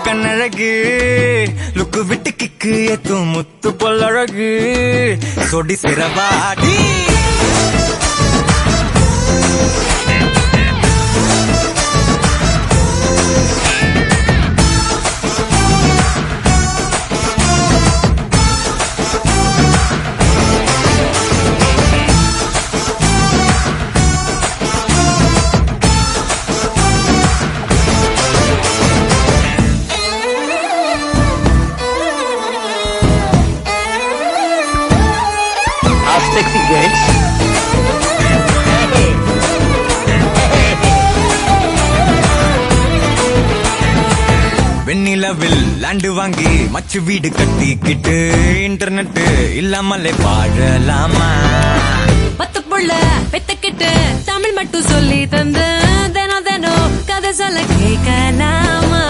கண்ணழகு லுக்கு விட்டு கிக்கு ஏத்தும் முத்து பொல்லழகு சொடி சிறவாடி sexy girls. வெண்ணிலவில் லேண்டு வாங்கி மச்சு வீடு கட்டிக்கிட்டு இன்டர்நெட் இல்லாமலே பாடலாமா பத்து புள்ள பெத்துக்கிட்டு தமிழ் மட்டும் சொல்லி தந்து தினம் தினம் கதை சொல்ல கேட்கலாமா